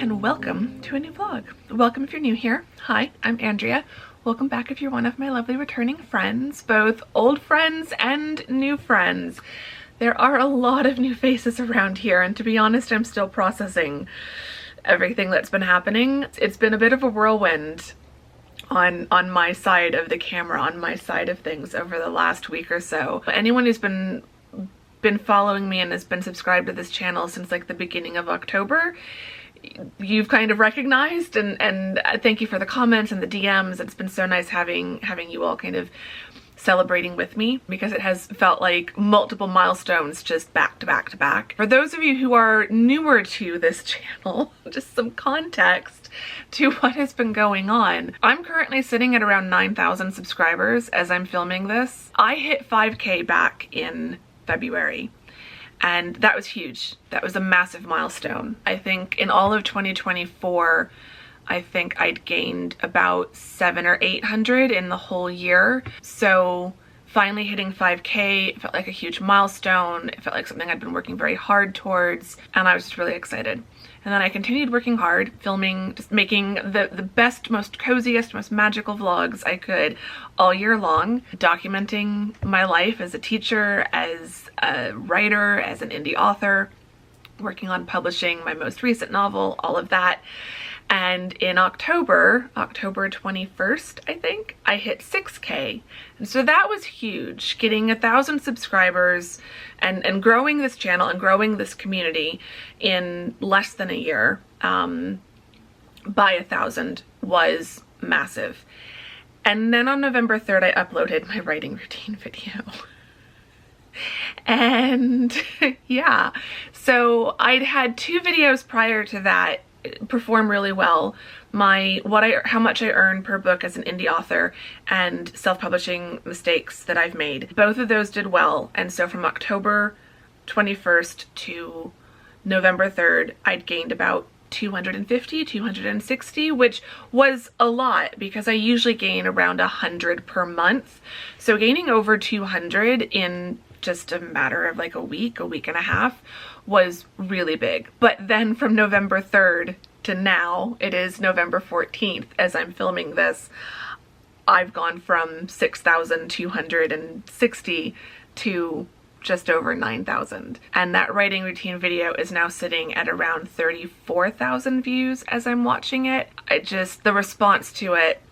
and welcome to a new vlog. Welcome if you're new here. Hi, I'm Andrea. Welcome back if you're one of my lovely returning friends, both old friends and new friends. There are a lot of new faces around here, and to be honest, I'm still processing everything that's been happening. It's been a bit of a whirlwind on my side of the camera, on my side of things over the last week or so. Anyone who's been following me and has been subscribed to this channel since like the beginning of October, you've kind of recognized, and thank you for the comments and the DMs. It's been so nice having you all kind of celebrating with me, because it has felt like multiple milestones just back to back to back. For those of you who are newer to this channel, just some context to what has been going on. I'm currently sitting at around 9,000 subscribers as I'm filming this. I hit 5K back in February, and that was huge. That was a massive milestone. I think in all of 2024, I think I'd gained about 700 or 800 in the whole year. So finally hitting 5K felt like a huge milestone. It felt like something I'd been working very hard towards, and I was just really excited. And then I continued working hard, filming, just making the best, most coziest, most magical vlogs I could all year long, documenting my life as a teacher, as a writer, as an indie author, working on publishing my most recent novel, all of that. And in October 21st, I think, I hit 6K. And so that was huge, getting 1,000 subscribers and growing this channel and growing this community in less than a year by 1,000 was massive. And then on November 3rd, I uploaded my writing routine video. And yeah, so I'd had 2 videos prior to that perform really well. How much I earn per book as an indie author, and self-publishing mistakes that I've made. Both of those did well, and so from October 21st to November 3rd, I'd gained about 250, 260, which was a lot because I usually gain around 100 per month. So gaining over 200 in just a matter of like a week and a half was really big. But then from November 3rd to now, it is November 14th as I'm filming this, I've gone from 6,260 to just over 9,000. And that writing routine video is now sitting at around 34,000 views as I'm watching it. The response to it,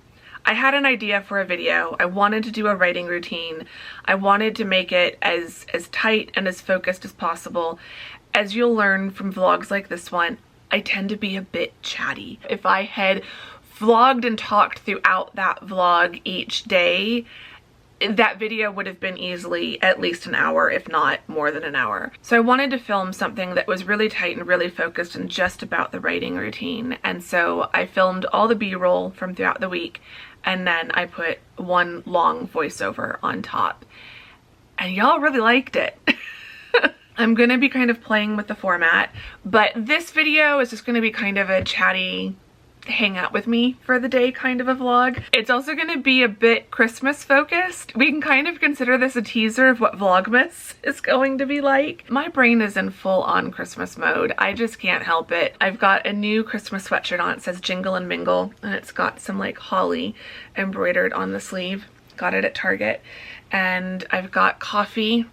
I had an idea for a video. I wanted to do a writing routine. I wanted to make it as tight and as focused as possible. As you'll learn from vlogs like this one, I tend to be a bit chatty. If I had vlogged and talked throughout that vlog each day, that video would have been easily at least an hour, if not more than an hour. So I wanted to film something that was really tight and really focused and just about the writing routine. And so I filmed all the B-roll from throughout the week, and then I put one long voiceover on top. And y'all really liked it. I'm gonna be kind of playing with the format, but this video is just gonna be kind of a chatty hang out with me for the day kind of a vlog. It's also gonna be a bit Christmas focused. We can kind of consider this a teaser of what Vlogmas is going to be like. My brain is in full on Christmas mode. I just can't help it. I've got a new Christmas sweatshirt on. It says Jingle and Mingle, and it's got some like holly embroidered on the sleeve. Got it at Target. And I've got coffee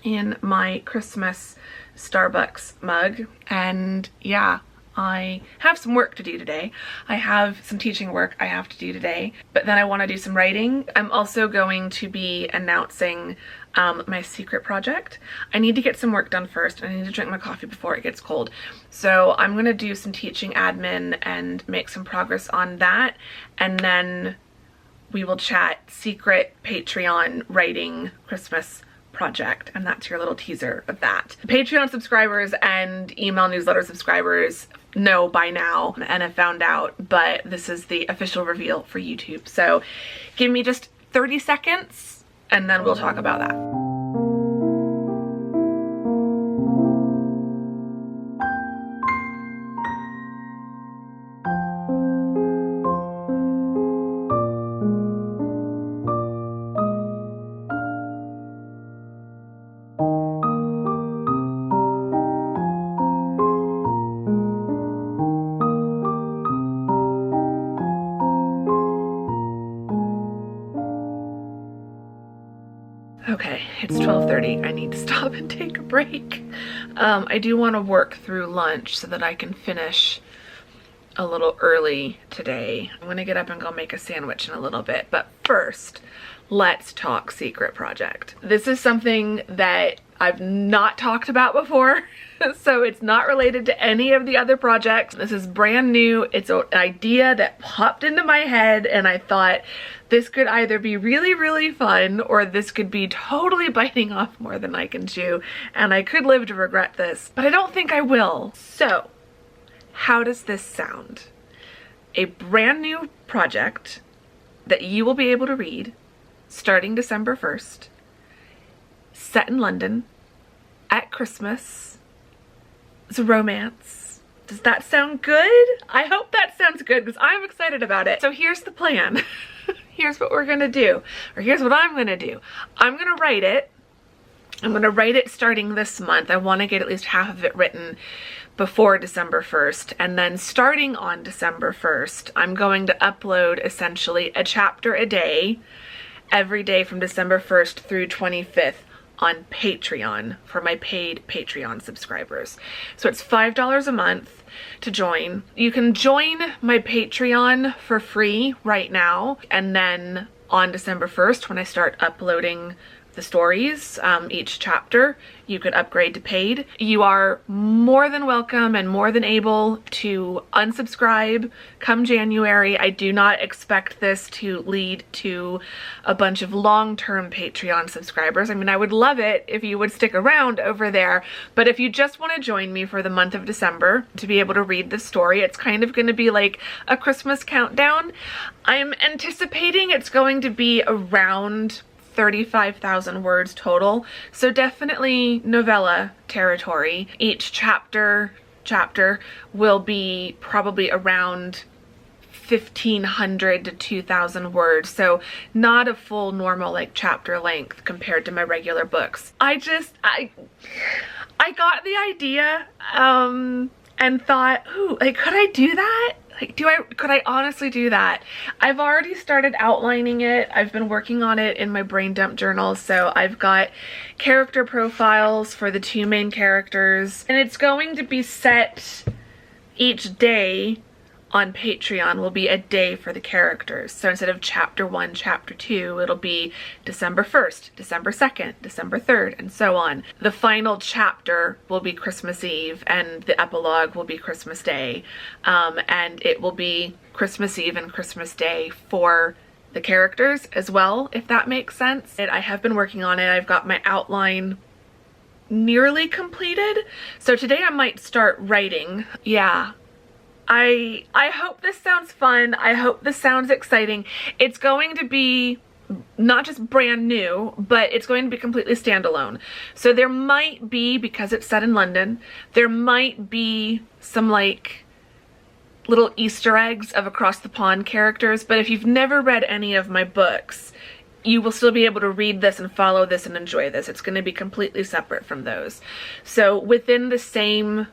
in my Christmas Starbucks mug, and yeah, I have some work to do today. I have some teaching work I have to do today, but then I want to do some writing. I'm also going to be announcing my secret project. I need to get some work done first, and I need to drink my coffee before it gets cold. So I'm going to do some teaching admin and make some progress on that, and then we will chat secret Patreon writing Christmas project, and that's your little teaser of that. Patreon subscribers and email newsletter subscribers know by now and have found out, but this is the official reveal for YouTube. So give me just 30 seconds and then we'll talk about that. Okay, it's 12:30. I need to stop and take a break. I do want to work through lunch so that I can finish a little early today. I'm gonna get up and go make a sandwich in a little bit, but first, let's talk secret project. This is something that I've not talked about before, so it's not related to any of the other projects. This is brand new. It's an idea that popped into my head, and I thought this could either be really, really fun, or this could be totally biting off more than I can chew, and I could live to regret this, but I don't think I will. So, how does this sound? A brand new project that you will be able to read starting December 1st, set in London, at Christmas. It's a romance. Does that sound good? I hope that sounds good because I'm excited about it. So here's the plan. Here's what we're gonna do, or here's what I'm gonna do. I'm gonna write it. I'm gonna write it starting this month. I wanna get at least half of it written before December 1st, and then starting on December 1st, I'm going to upload essentially a chapter a day, every day from December 1st through 25th on Patreon for my paid Patreon subscribers. So it's $5 a month to join. You can join my Patreon for free right now, and then on December 1st, when I start uploading the stories, each chapter, you could upgrade to paid. You are more than welcome and more than able to unsubscribe come January. I do not expect this to lead to a bunch of long-term Patreon subscribers. I mean, I would love it if you would stick around over there, but if you just want to join me for the month of December to be able to read this story, it's kind of going to be like a Christmas countdown. I'm anticipating it's going to be around 35,000 words total, so definitely novella territory. Each chapter will be probably around 1,500 to 2,000 words, so not a full normal like chapter length compared to my regular books. I got the idea and thought, ooh, like, could I do that? Like, could I honestly do that? I've already started outlining it. I've been working on it in my brain dump journal. So I've got character profiles for the two main characters, and it's going to be set each day on Patreon will be a day for the characters. So instead of chapter 1, chapter 2, it'll be December 1st, December 2nd, December 3rd, and so on. The final chapter will be Christmas Eve, and the epilogue will be Christmas Day. And it will be Christmas Eve and Christmas Day for the characters as well, if that makes sense. And I have been working on it. I've got my outline nearly completed. So today I might start writing. Yeah. I hope this sounds fun. I hope this sounds exciting. It's going to be not just brand new, but it's going to be completely standalone. So there might be, because it's set in London, there might be some like little Easter eggs of across the pond characters, but if you've never read any of my books, you will still be able to read this and follow this and enjoy this. It's going to be completely separate from those. So within the same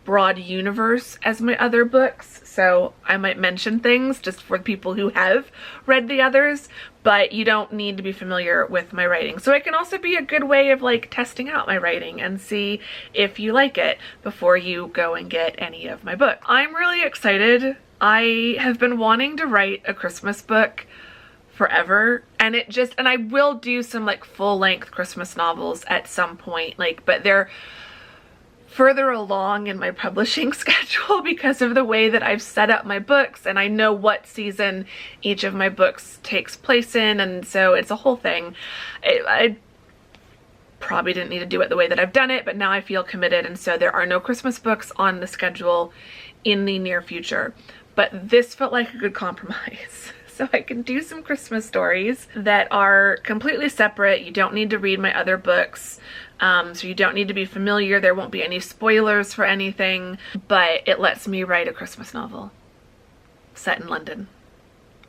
broad universe as my other books, so I might mention things just for people who have read the others, but you don't need to be familiar with my writing. So it can also be a good way of like testing out my writing and see if you like it before you go and get any of my books. I'm really excited. I have been wanting to write a Christmas book forever, and I will do some like full-length Christmas novels at some point, like, but they're further along in my publishing schedule because of the way that I've set up my books, and I know what season each of my books takes place in, and so it's a whole thing. I probably didn't need to do it the way that I've done it, but now I feel committed, and so there are no Christmas books on the schedule in the near future. But this felt like a good compromise. So I can do some Christmas stories that are completely separate. You don't need to read my other books. So you don't need to be familiar. There won't be any spoilers for anything, but it lets me write a Christmas novel set in London,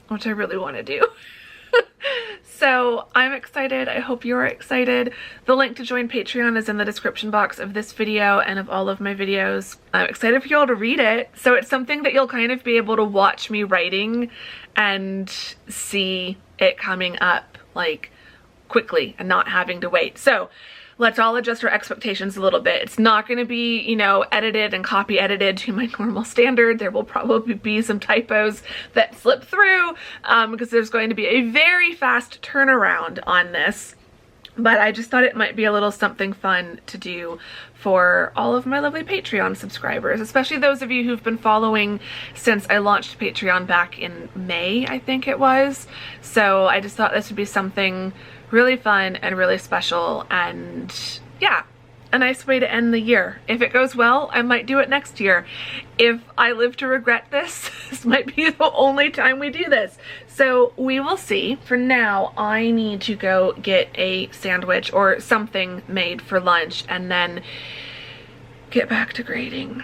which I really want to do. So I'm excited. I hope you're excited. The link to join Patreon is in the description box of this video and of all of my videos. I'm excited for you all to read it. So it's something that you'll kind of be able to watch me writing and see it coming up like quickly and not having to wait. So let's all adjust our expectations a little bit. It's not going to be, you know, edited and copy edited to my normal standard. There will probably be some typos that slip through because there's going to be a very fast turnaround on this. But I just thought it might be a little something fun to do for all of my lovely Patreon subscribers, especially those of you who've been following since I launched Patreon back in May, I think it was. So I just thought this would be something really fun and really special, and yeah, a nice way to end the year. If it goes well, I might do it next year. If I live to regret this, this might be the only time we do this. So we will see. For now, I need to go get a sandwich or something made for lunch and then get back to grading.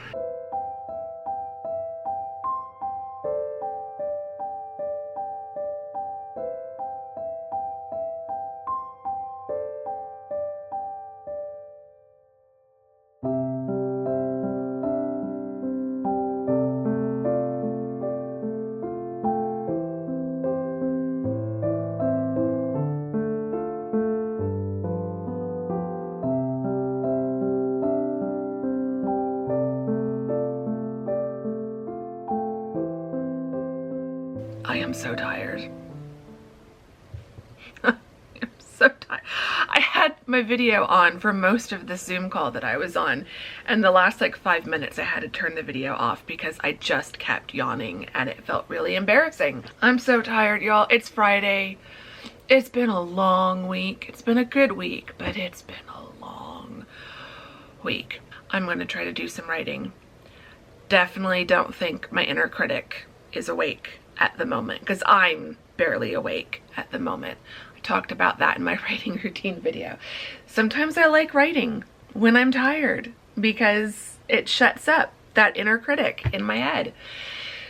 I am so tired. I'm so tired. I had my video on for most of the Zoom call that I was on, and the last like 5 minutes I had to turn the video off because I just kept yawning and it felt really embarrassing. I'm so tired, y'all. It's Friday. It's been a long week. It's been a good week, but it's been a long week. I'm gonna try to do some writing. Definitely don't think my inner critic is awake at the moment, because I'm barely awake at the moment. I talked about that in my writing routine video. Sometimes I like writing when I'm tired because it shuts up that inner critic in my head.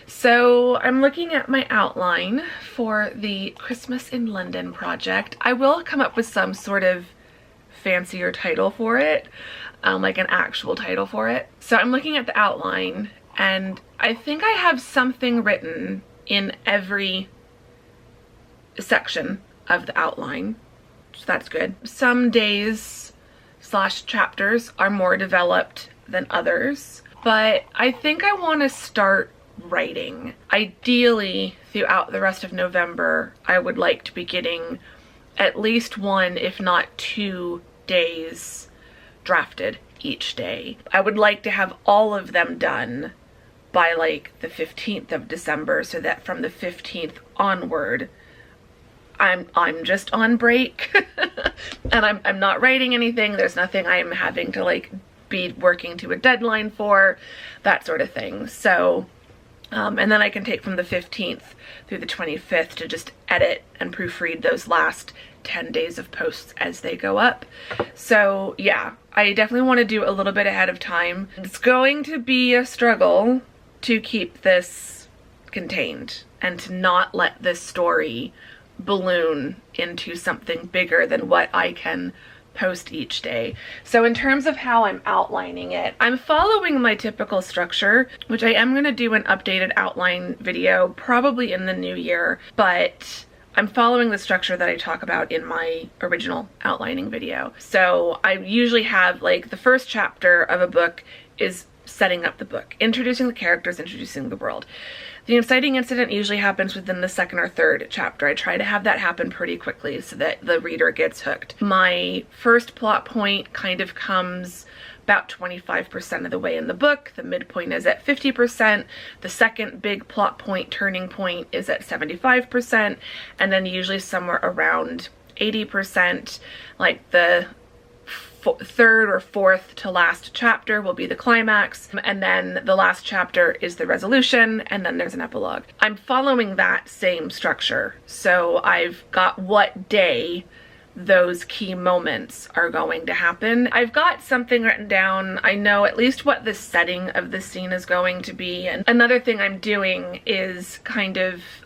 So I'm looking at my outline for the Christmas in London project. I will come up with some sort of fancier title for it, like an actual title for it. So I'm looking at the outline, and I think I have something written in every section of the outline, so that's good. Some days / chapters are more developed than others, but I think I want to start writing. Ideally, throughout the rest of November, I would like to be getting at least 1, if not 2 days drafted each day. I would like to have all of them done by like the 15th of December, so that from the 15th onward I'm just on break and I'm not writing anything. There's nothing I'm having to like be working to a deadline for, that sort of thing. So and then I can take from the 15th through the 25th to just edit and proofread those last 10 days of posts as they go up. So yeah, I definitely want to do a little bit ahead of time. It's going to be a struggle to keep this contained and to not let this story balloon into something bigger than what I can post each day. So in terms of how I'm outlining it, I'm following my typical structure, which I am going to do an updated outline video probably in the new year, but I'm following the structure that I talk about in my original outlining video. So I usually have like the first chapter of a book is setting up the book, introducing the characters, introducing the world. The inciting incident usually happens within the second or third chapter. I try to have that happen pretty quickly so that the reader gets hooked. My first plot point kind of comes about 25% of the way in the book. The midpoint is at 50%. The second big plot point, turning point, is at 75%. And then usually somewhere around 80%, like the third or fourth to last chapter will be the climax, and then the last chapter is the resolution, and then there's an epilogue. I'm following that same structure, so I've got what day those key moments are going to happen. I've got something written down. I know at least what the setting of the scene is going to be, and another thing I'm doing is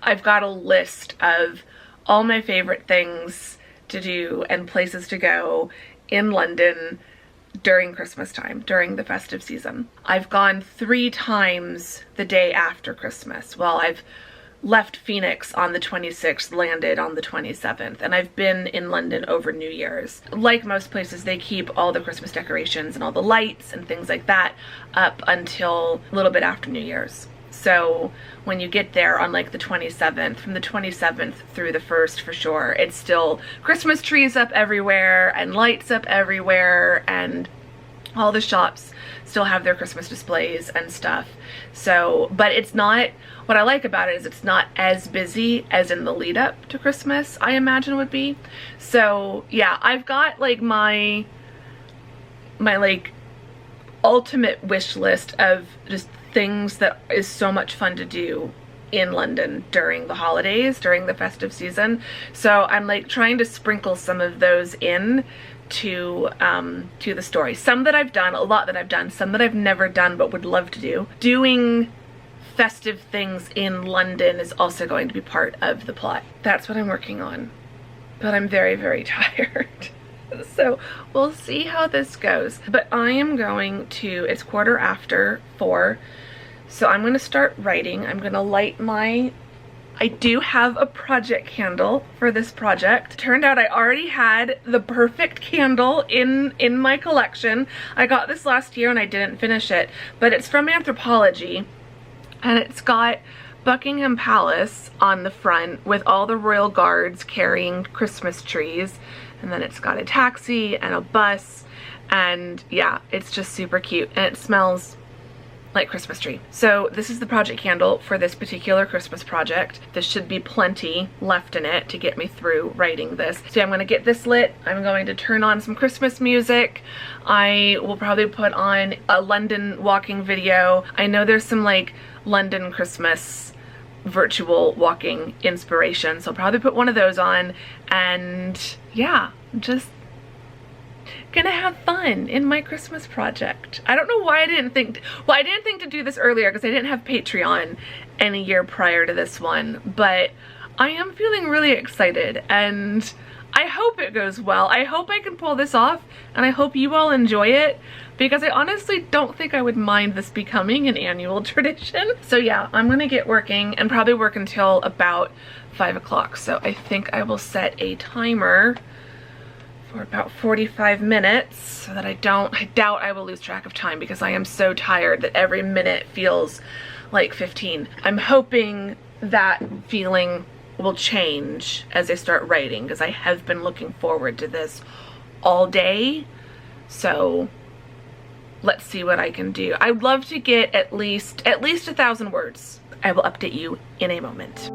I've got a list of all my favorite things to do and places to go in London during Christmas time, during the festive season. I've gone 3 times the day after Christmas. Well, I've left Phoenix on the 26th, landed on the 27th, and I've been in London over New Year's. Like most places, they keep all the Christmas decorations and all the lights and things like that up until a little bit after New Year's. So when you get there on like the 27th, from the 27th through the 1st for sure, it's still Christmas trees up everywhere and lights up everywhere, and all the shops still have their Christmas displays and stuff. So, but it's not, what I like about it is it's not as busy as in the lead up to Christmas, I imagine would be. So yeah, I've got like my like ultimate wish list of just things that is so much fun to do in London during the holidays, during the festive season. So I'm like trying to sprinkle some of those in to the story. Some that I've done, a lot that I've done, some that I've never done but would love to do. Doing festive things in London is also going to be part of the plot. That's what I'm working on. But I'm very, very tired. So we'll see how this goes. But I am going to, it's 4:15, so I'm going to start writing. I'm going to light my, I do have a project candle for this project. Turned out I already had the perfect candle in my collection. I got this last year and I didn't finish it, but it's from Anthropologie, and it's got Buckingham Palace on the front with all the royal guards carrying Christmas trees, and then it's got a taxi and a bus, and yeah, it's just super cute, and it smells like Christmas tree. So this is the project candle for this particular Christmas project. There should be plenty left in it to get me through writing this. So I'm gonna get this lit. I'm going to turn on some Christmas music. I will probably put on a London walking video. I know there's some like London Christmas virtual walking inspiration, so I'll probably put one of those on, and yeah, just gonna have fun in my Christmas project. I don't know why I didn't think to do this earlier, because I didn't have Patreon any year prior to this one, but I am feeling really excited, and I hope it goes well. I hope I can pull this off, and I hope you all enjoy it, because I honestly don't think I would mind this becoming an annual tradition. So yeah, I'm gonna get working and probably work until about 5 o'clock. So I think I will set a timer for about 45 minutes so that I doubt I will lose track of time, because I am so tired that every minute feels like 15. I'm hoping that feeling will change as I start writing, because I have been looking forward to this all day. So let's see what I can do. I'd love to get at least 1,000 words. I will update you in a moment.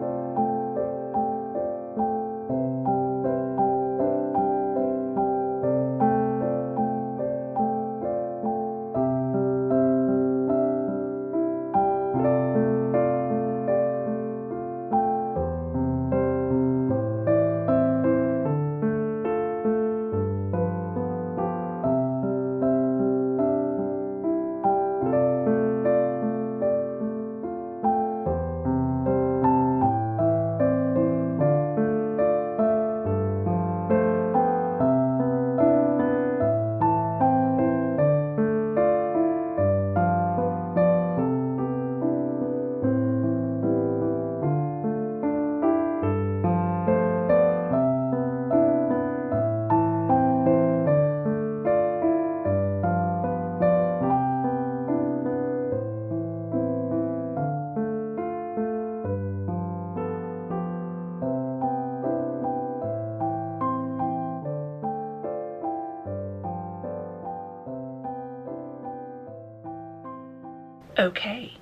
Okay,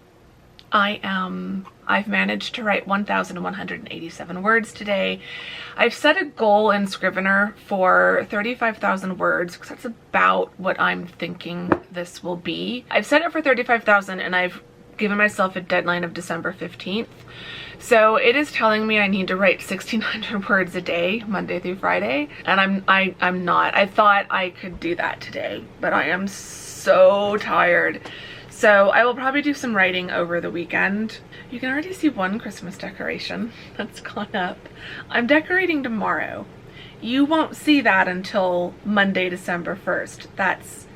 I've managed to write 1,187 words today. I've set a goal in Scrivener for 35,000 words, because that's about what I'm thinking this will be. I've set it for 35,000 and I've given myself a deadline of December 15th. So it is telling me I need to write 1,600 words a day, Monday through Friday, and I'm not. I thought I could do that today, but I am so tired. So I will probably do some writing over the weekend. You can already see one Christmas decoration that's gone up. I'm decorating tomorrow. You won't see that until Monday, December 1st. That's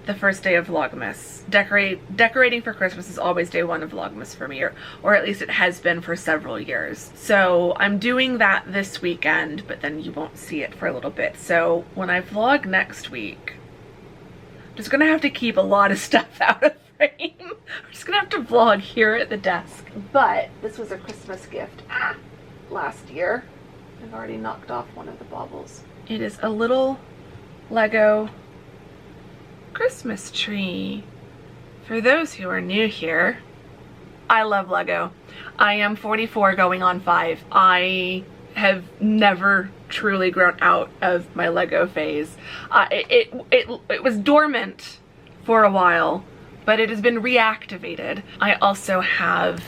the first day of Vlogmas. Decorating for Christmas is always day one of Vlogmas for me, or at least it has been for several years. So I'm doing that this weekend, but then you won't see it for a little bit. So when I vlog next week, I'm just gonna have to keep a lot of stuff out of frame. I'm just gonna have to vlog here at the desk. But this was a Christmas gift last year. I've already knocked off one of the baubles. It is a little Lego Christmas tree. For those who are new here, I love Lego. I am 44 going on 5. I have never truly grown out of my Lego phase. It was dormant for a while, but it has been reactivated. I also have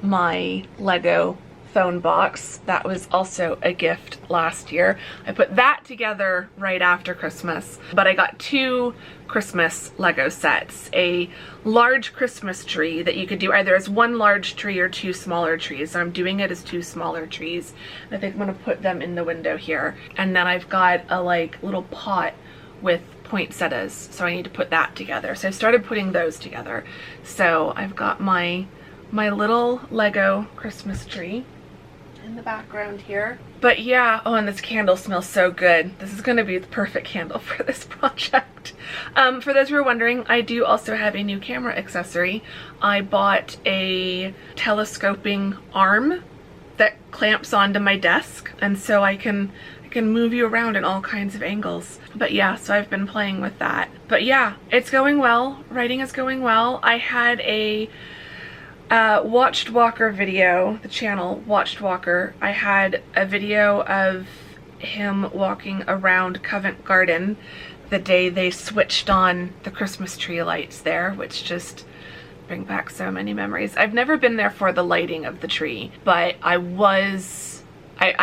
my Lego phone box. That was also a gift last year. I put that together right after Christmas, but I got 2 Christmas Lego sets. A large Christmas tree that you could do either as 1 large tree or 2 smaller trees. So I'm doing it as 2 smaller trees. I think I'm gonna put them in the window here. And then I've got a like little pot with poinsettias, so I need to put that together. So I started putting those together. So I've got my little Lego Christmas tree in the background here. But yeah, oh, and this candle smells so good. This is gonna be the perfect candle for this project. For those who are wondering, I do also have a new camera accessory. I bought a telescoping arm that clamps onto my desk, and so I can move you around in all kinds of angles. But yeah, so I've been playing with that. But yeah, it's going well. Writing is going well. I had a Watched Walker video, the channel Watched Walker. I had a video of him walking around Covent Garden the day they switched on the Christmas tree lights there, which just bring back so many memories. I've never been there for the lighting of the tree, but I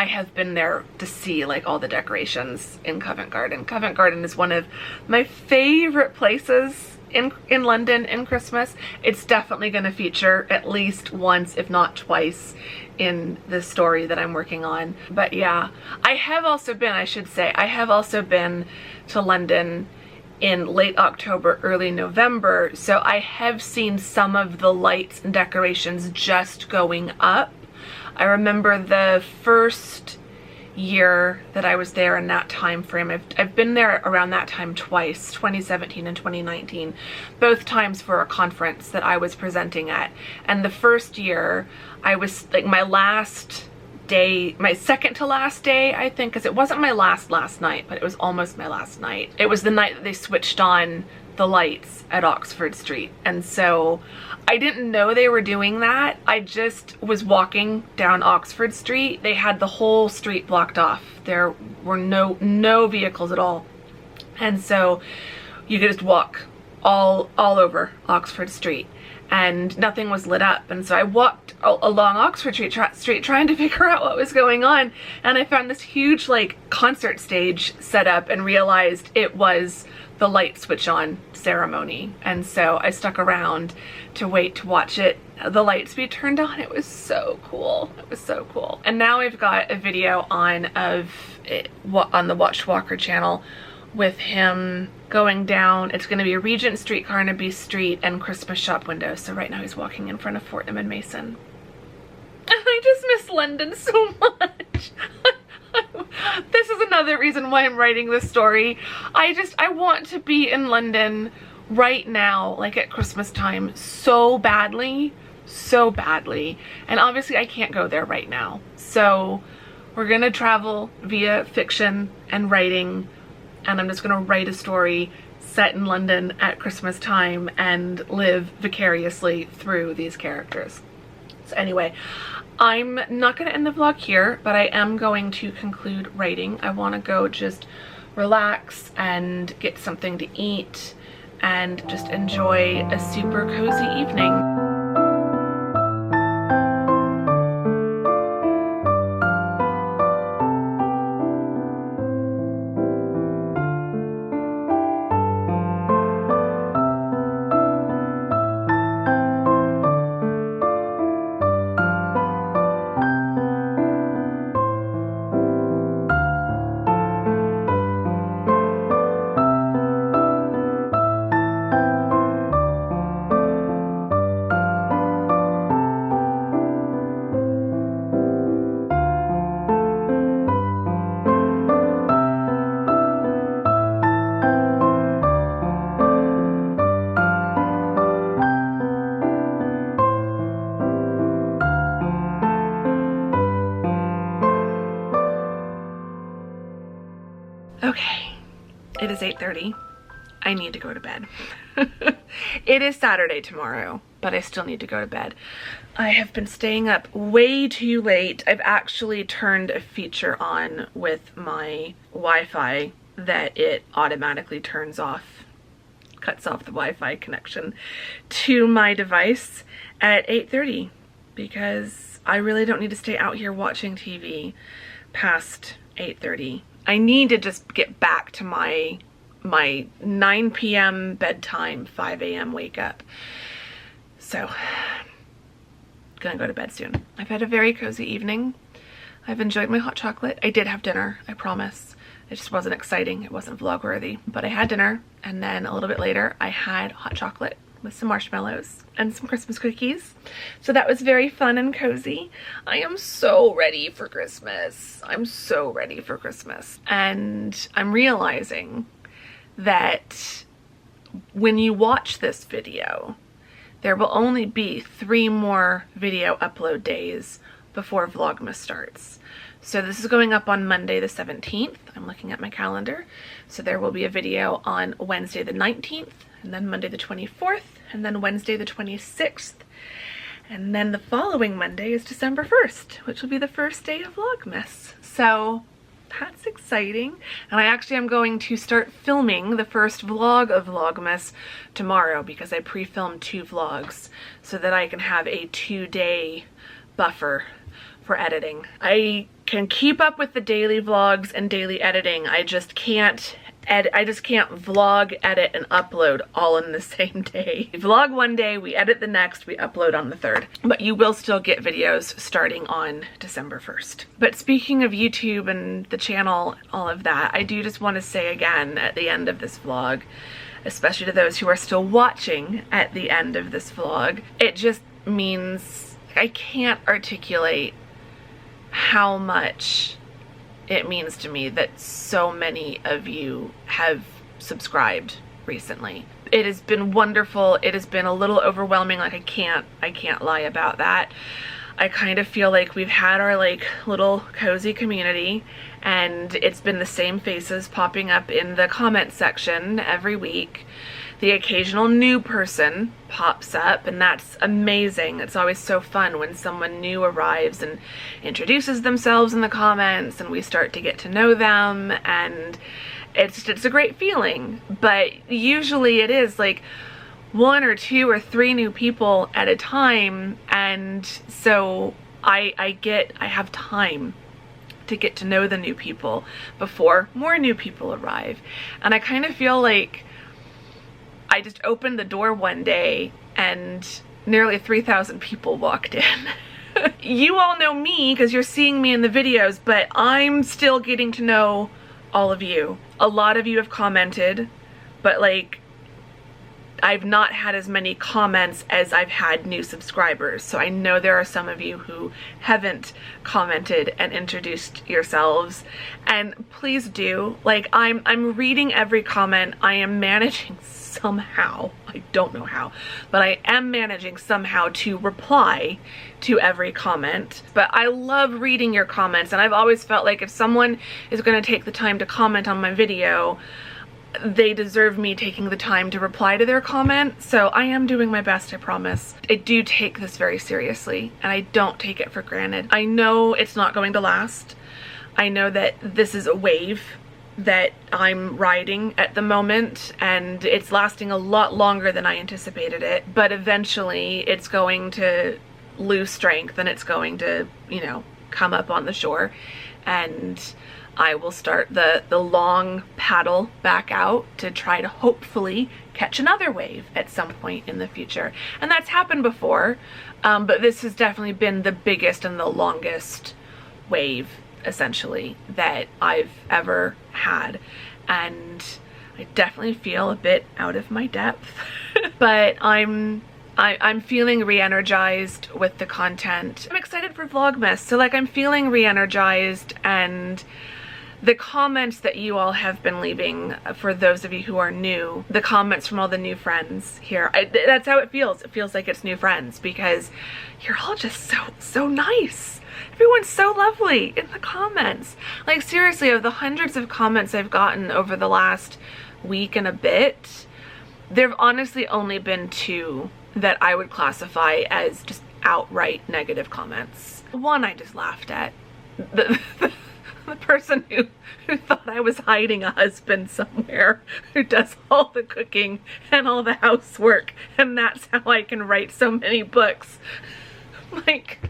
have been there to see like all the decorations in Covent Garden. Covent Garden is one of my favorite places in London in Christmas. It's definitely going to feature at least once, if not twice, in the story that I'm working on. But yeah, I have also been, I should say, I have also been to London in late October, early November, so I have seen some of the lights and decorations just going up. I remember the first year that I was there in that time frame. I've been there around that time twice, 2017 and 2019, both times for a conference that I was presenting at. And the first year I was like my last day, my second to last day, I think, because it wasn't my last night, but it was almost my last night. It was the night that they switched on the lights at Oxford Street. And so I didn't know they were doing that. I just was walking down Oxford Street. They had the whole street blocked off. There were no vehicles at all. And so you could just walk all over Oxford Street and nothing was lit up. And so I walked along Oxford Street trying to figure out what was going on. And I found this huge like concert stage set up and realized it was the light switch on ceremony. And so I stuck around to wait to watch the lights be turned on. It was so cool. It was so cool. And now I've got a video on the Watched Walker channel with him going down. It's going to be Regent Street, Carnaby Street, and Christmas shop windows. So right now he's walking in front of Fortnum and Mason. And I just miss London so much. This is another reason why I'm writing this story. I want to be in London right now, like at Christmas time, so badly. And obviously I can't go there right now. So we're gonna travel via fiction and writing, and I'm just gonna write a story set in London at Christmas time and live vicariously through these characters. So anyway, I'm not going to end the vlog here, but I am going to conclude writing. I want to go just relax and get something to eat and just enjoy a super cozy evening. Okay, it is 8:30. I need to go to bed. It is Saturday tomorrow, but I still need to go to bed. I have been staying up way too late. I've actually turned a feature on with my Wi-Fi that it automatically turns off, cuts off the Wi-Fi connection to my device at 8:30 because I really don't need to stay out here watching TV past 8:30. I need to just get back to my 9 p.m. bedtime, 5 a.m. wake up. So, gonna go to bed soon. I've had a very cozy evening. I've enjoyed my hot chocolate. I did have dinner, I promise. It just wasn't exciting. It wasn't vlog worthy. But I had dinner, and then a little bit later I had hot chocolate with some marshmallows and some Christmas cookies. So that was very fun and cozy. I am so ready for Christmas. I'm so ready for Christmas. And I'm realizing that when you watch this video, there will only be 3 more video upload days before Vlogmas starts. So this is going up on Monday the 17th. I'm looking at my calendar. So there will be a video on Wednesday the 19th, and then Monday the 24th, and then Wednesday the 26th. And then the following Monday is December 1st, which will be the first day of Vlogmas. So that's exciting. And I actually am going to start filming the first vlog of Vlogmas tomorrow because I pre-filmed 2 vlogs so that I can have a 2-day buffer for editing. I can keep up with the daily vlogs and daily editing. I just can't vlog, edit, and upload all in the same day. We vlog one day, we edit the next, we upload on the 3rd. But you will still get videos starting on December 1st. But speaking of YouTube and the channel, all of that, I do just want to say again at the end of this vlog, especially to those who are still watching at the end of this vlog, it just means I can't articulate how much it means to me that so many of you have subscribed recently. It has been wonderful. It has been a little overwhelming. Like I can't lie about that. I kind of feel like we've had our like little cozy community, and it's been the same faces popping up in the comment section every week. The occasional new person pops up, and that's amazing. It's always so fun when someone new arrives and introduces themselves in the comments and we start to get to know them, and it's a great feeling. But usually it is like 1 or 2 or 3 new people at a time, and so I have time to get to know the new people before more new people arrive. And I kind of feel like I just opened the door one day and nearly 3,000 people walked in. You all know me because you're seeing me in the videos, but I'm still getting to know all of you. A lot of you have commented, but like I've not had as many comments as I've had new subscribers. So I know there are some of you who haven't commented and introduced yourselves, and please do. Like I'm reading every comment. I am managing somehow, I don't know how, but I am managing somehow to reply to every comment. But I love reading your comments, and I've always felt like if someone is going to take the time to comment on my video, they deserve me taking the time to reply to their comment. So I am doing my best, I promise. I do take this very seriously, and I don't take it for granted. I know it's not going to last. I know that this is a wave that I'm riding at the moment, and it's lasting a lot longer than I anticipated it, but eventually it's going to lose strength and it's going to, you know, come up on the shore, and I will start the long paddle back out to try to hopefully catch another wave at some point in the future. And that's happened before, but this has definitely been the biggest and the longest wave essentially that I've ever had, and I definitely feel a bit out of my depth. But I'm feeling re-energized with the content. I'm excited for Vlogmas, so like I'm feeling re-energized, and the comments that you all have been leaving, for those of you who are new, the comments from all the new friends here, that's how it feels. It feels like it's new friends because you're all just so nice. Everyone's so lovely in the comments. Like seriously, of the hundreds of comments I've gotten over the last week and a bit, there have honestly only been 2 that I would classify as just outright negative comments. One I just laughed at. The person who thought I was hiding a husband somewhere who does all the cooking and all the housework, and that's how I can write so many books. Like,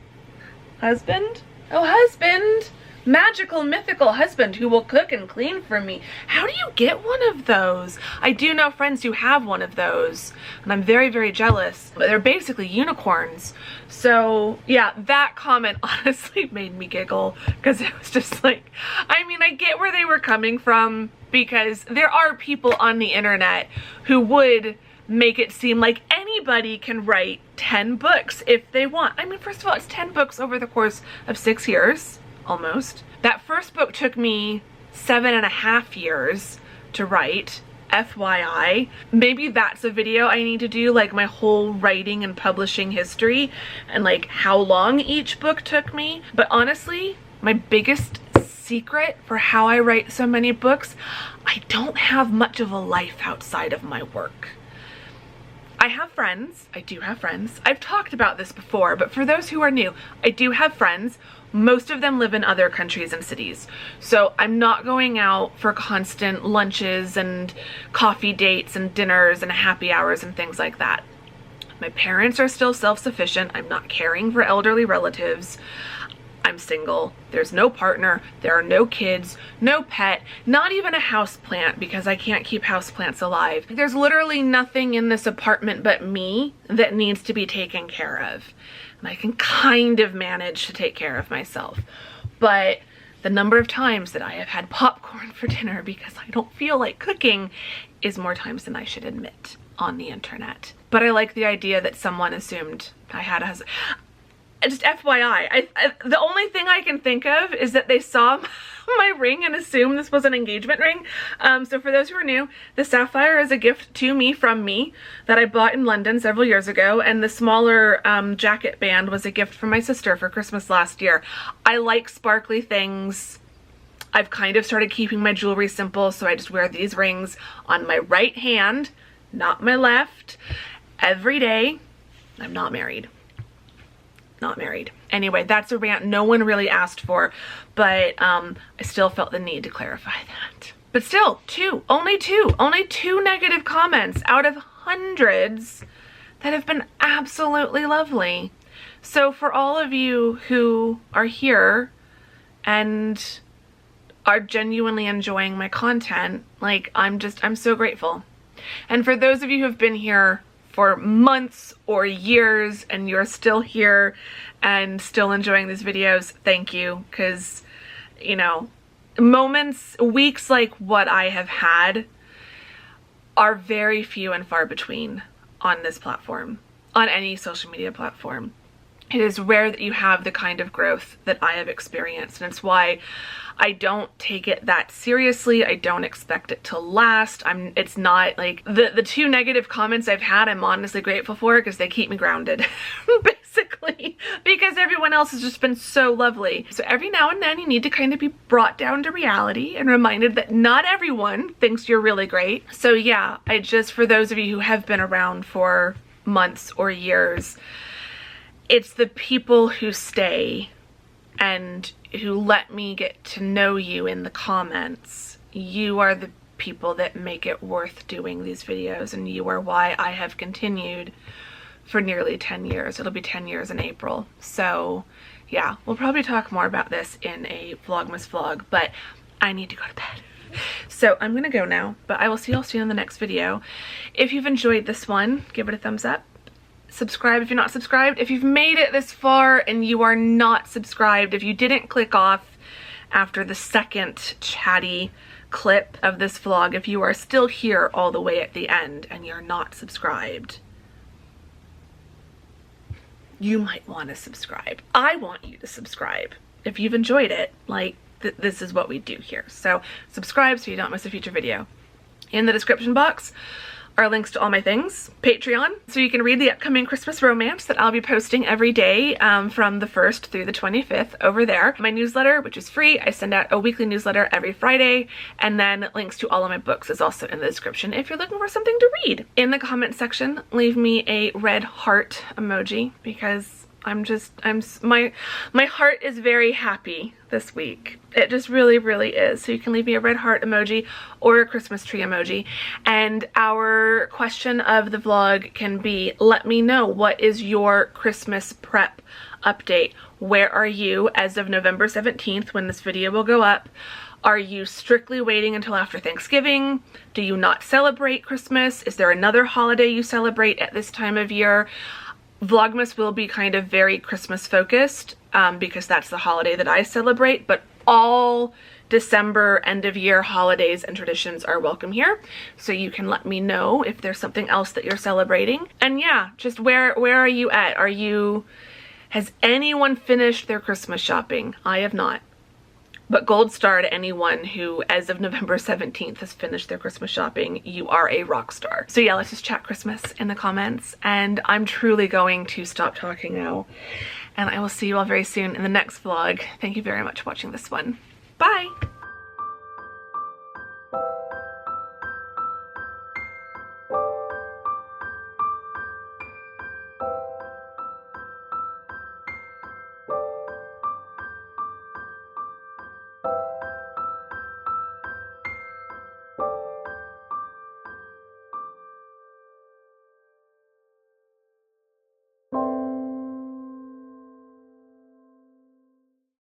husband? Oh, husband! Magical, mythical husband who will cook and clean for me. How do you get one of those? I do know friends who have one of those, and I'm very, very jealous. But they're basically unicorns. So yeah, that comment honestly made me giggle, because it was just like, I mean, I get where they were coming from, because there are people on the internet who would make it seem like anybody can write 10 books if they want. I mean, first of all, it's 10 books over the course of 6 years. Almost. That first book took me 7.5 years to write, FYI. Maybe that's a video I need to do, like my whole writing and publishing history and like how long each book took me. But honestly, my biggest secret for how I write so many books, I don't have much of a life outside of my work. I have friends. I do have friends. I've talked about this before, but for those who are new, I do have friends. Most of them live in other countries and cities. So I'm not going out for constant lunches and coffee dates and dinners and happy hours and things like that. My parents are still self-sufficient. I'm not caring for elderly relatives. I'm single. There's no partner. There are no kids, no pet, not even a house plant, because I can't keep house plants alive. There's literally nothing in this apartment but me that needs to be taken care of. And I can kind of manage to take care of myself. But the number of times that I have had popcorn for dinner because I don't feel like cooking is more times than I should admit on the internet. But I like the idea that someone assumed I had a husband. Just FYI, the only thing I can think of is that they saw my ring and assumed this was an engagement ring. So for those who are new, the sapphire is a gift to me from me that I bought in London several years ago, and the smaller jacket band was a gift from my sister for Christmas last year. I like sparkly things. I've kind of started keeping my jewelry simple, so I just wear these rings on my right hand, not my left, every day. I'm not married. Not married. Anyway, that's a rant no one really asked for, but I still felt the need to clarify that. But still, only two negative comments out of hundreds that have been absolutely lovely. So for all of you who are here and are genuinely enjoying my content, like, I'm so grateful. And for those of you who have been here for months or years and you're still here and still enjoying these videos, thank you, because, you know, weeks like what I have had are very few and far between on this platform, on any social media platform. It is rare that you have the kind of growth that I have experienced, and it's why I don't take it that seriously. I don't expect it to last. It's not like the 2 negative comments I've had, I'm honestly grateful for, because they keep me grounded, basically, because everyone else has just been so lovely. So every now and then you need to kind of be brought down to reality and reminded that not everyone thinks you're really great. So yeah, for those of you who have been around for months or years, it's the people who stay and who let me get to know you in the comments. You are the people that make it worth doing these videos, and you are why I have continued for nearly 10 years. It'll be 10 years in April. So yeah, we'll probably talk more about this in a Vlogmas vlog, but I need to go to bed. So I'm gonna go now, but I will see you all soon in the next video. If you've enjoyed this one, give it a thumbs up. Subscribe if you're not subscribed. If you've made it this far and you are not subscribed, if you didn't click off after the second chatty clip of this vlog, if you are still here all the way at the end and you're not subscribed, you might want to subscribe. I want you to subscribe. If you've enjoyed it, like, this is what we do here. So subscribe so you don't miss a future video. In the description box, are links to all my things. Patreon, so you can read the upcoming Christmas romance that I'll be posting every day from the 1st through the 25th over there. My newsletter, which is free. I send out a weekly newsletter every Friday, and then links to all of my books is also in the description if you're looking for something to read. In the comment section, leave me a red heart emoji because my heart is very happy this week. It just really, really is. So you can leave me a red heart emoji or a Christmas tree emoji. And our question of the vlog can be, let me know, what is your Christmas prep update? Where are you as of November 17th when this video will go up? Are you strictly waiting until after Thanksgiving? Do you not celebrate Christmas? Is there another holiday you celebrate at this time of year? Vlogmas will be kind of very Christmas focused because that's the holiday that I celebrate, but all December end of year holidays and traditions are welcome here. So you can let me know if there's something else that you're celebrating. And yeah, just where are you at? Has anyone finished their Christmas shopping? I have not. But gold star to anyone who, as of November 17th, has finished their Christmas shopping. You are a rock star. So yeah, let's just chat Christmas in the comments. And I'm truly going to stop talking now. And I will see you all very soon in the next vlog. Thank you very much for watching this one. Bye!